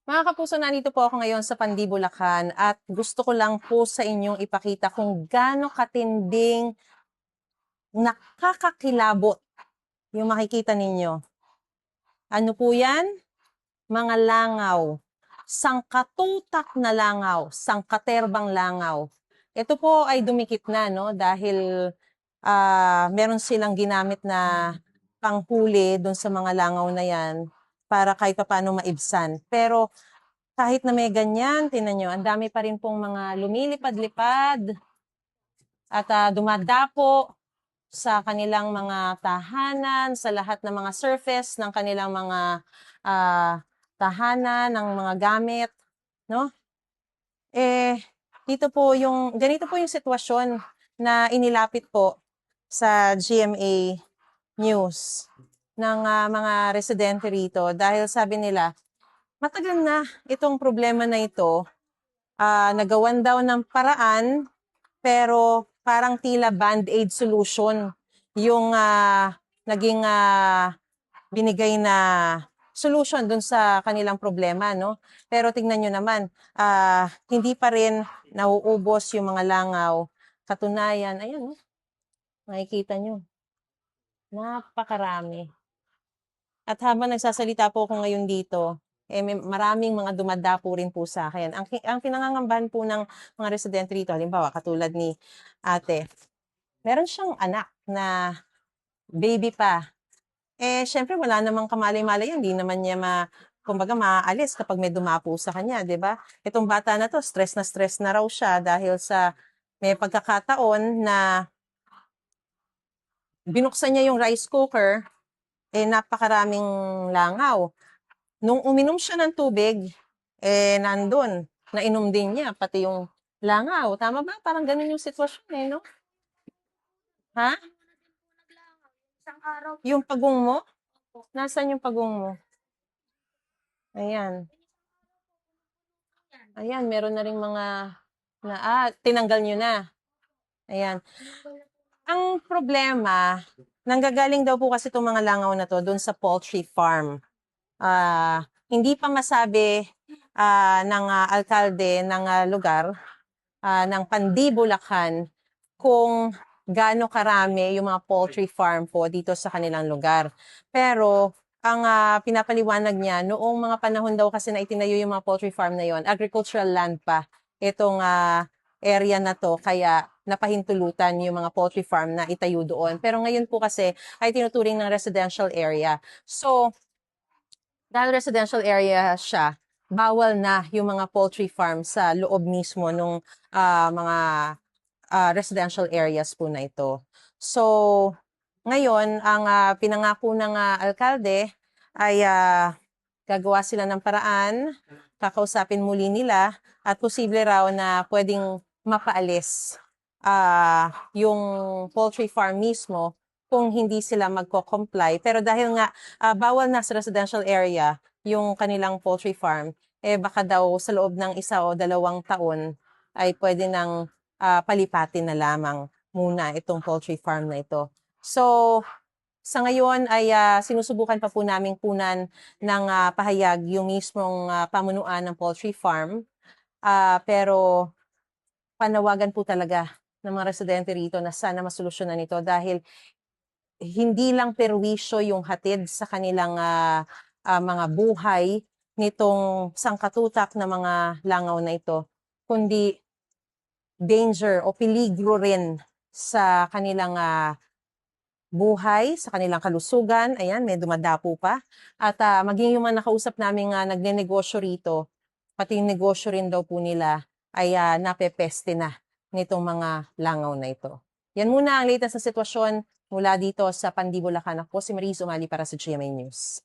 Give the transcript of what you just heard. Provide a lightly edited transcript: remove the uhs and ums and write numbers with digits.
Mga kapuso, nandito po ako ngayon sa Pandi, Bulacan at gusto ko lang po sa inyong ipakita kung gaano katinding nakakakilabot yung makikita ninyo. Ano po yan? Mga langaw. Sangkatutak na langaw. Sangkaterbang langaw. Ito po ay dumikit na, no? Dahil meron silang ginamit na panghuli dun sa mga langaw na yan para kahit paano maibsan. Pero kahit na may ganyan, tinan nyo, ang dami pa rin pong mga lumilipad-lipad at dumadapo sa kanilang mga tahanan, sa lahat ng mga surface ng kanilang mga tahanan, ng mga gamit, no? Ganito po yung sitwasyon na inilapit po sa GMA News ng mga residente rito dahil sabi nila, matagal na itong problema na ito, nagawan daw ng paraan, pero parang tila band-aid solution yung naging binigay na solution dun sa kanilang problema, no? Pero tingnan nyo naman, hindi pa rin nauubos yung mga langaw. Katunayan, ayan, no? Makikita nyo, napakarami. At habang nagsasalita po ako ngayon dito, may maraming mga dumadapo rin po sa akin. Ang pinangangambahan po ng mga residente rito, halimbawa katulad ni ate, meron siyang anak na baby pa. Syempre wala namang kamalay-malay yan, hindi naman niya kumbaga maaalis kapag may dumapo sa kanya, 'di ba? Itong bata na to, stress na raw siya dahil sa may pagkakataon na binuksan niya yung rice cooker, napakaraming langaw. Nung uminom siya ng tubig, nandun, nainom din niya, pati yung langaw. Tama ba? Parang ganun yung sitwasyon no? Ha? Isang araw. Yung pagong mo? Nasaan yung pagong mo? Ayan. Ayan, meron na rin mga tinanggal nyo na. Ayan. Ang problema, nanggagaling daw po kasi itong mga langaw na to doon sa poultry farm. Hindi pa masabi ng alkalde ng lugar ng Pandi, Bulacan kung gaano karami yung mga poultry farm po dito sa kanilang lugar. Pero ang pinapaliwanag niya, noong mga panahon daw kasi na itinayo yung mga poultry farm na yon, agricultural land pa itong area na to, kaya napahintulutan yung mga poultry farm na itayo doon. Pero ngayon po kasi ay tinuturing ng residential area. So, dahil residential area siya, bawal na yung mga poultry farm sa loob mismo ng mga residential areas po na ito. So, ngayon, ang pinangako ng alkalde ay gagawa sila ng paraan, kakausapin muli nila, at posible raw na pwedeng mapaalis yung poultry farm mismo kung hindi sila magko-comply. Pero dahil nga bawal na sa residential area yung kanilang poultry farm, baka daw sa loob ng 1 o 2 taon ay pwede nang palipatin na lamang muna itong poultry farm na ito. So, sa ngayon ay sinusubukan pa po namin kunan ng pahayag yung mismong pamunuan ng poultry farm. Pero panawagan po talaga ng mga residente rito na sana masolusyonan ito dahil hindi lang perwisyo yung hatid sa kanilang mga buhay nitong sangkatutak na mga langaw na ito, kundi danger o peligro rin sa kanilang buhay, sa kanilang kalusugan. Ayan, may dumadapo pa. At maging yung mga nakausap namin nagnenegosyo rito, pati yung negosyo rin daw po nila ay napepeste na nitong mga langaw na ito. Yan muna ang latest na sitwasyon mula dito sa Pandi, Bulacan. Ako si Mariz Umali para sa GMA News.